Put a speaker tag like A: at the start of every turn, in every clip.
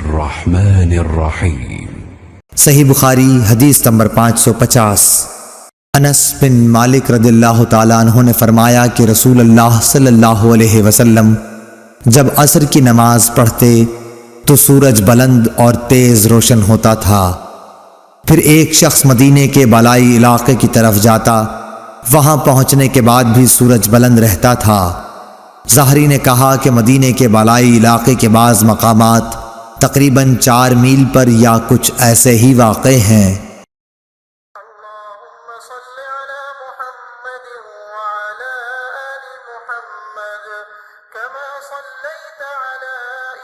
A: الرحمن الرحیم۔
B: صحیح بخاری حدیث نمبر 550۔ انس بن مالک رضی اللہ تعالیٰ عنہ نے فرمایا کہ رسول اللہ صلی اللہ علیہ وسلم جب عصر کی نماز پڑھتے تو سورج بلند اور تیز روشن ہوتا تھا۔ پھر ایک شخص مدینے کے بالائی علاقے کی طرف جاتا، وہاں پہنچنے کے بعد بھی سورج بلند رہتا تھا۔ ظاہری نے کہا کہ مدینے کے بالائی علاقے کے بعض مقامات تقریباً 4 میل پر یا کچھ ایسے ہی واقع ہیں۔
C: اللهم صل على محمد وعلى آل محمد كما صليت على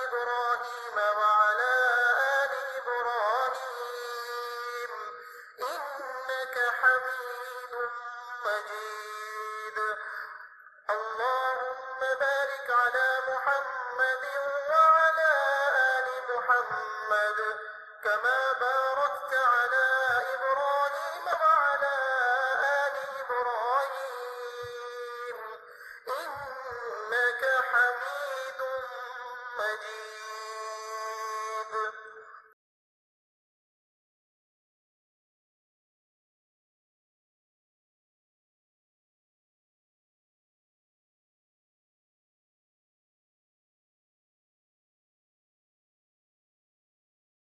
C: إبراهيم وعلى آل إبراهيم إنك حميد مجيد اللهم بارك على محمد وعلى آل محمد كما باركت على إبراهيم وعلى آل إبراهيم إنك حميد مجيد۔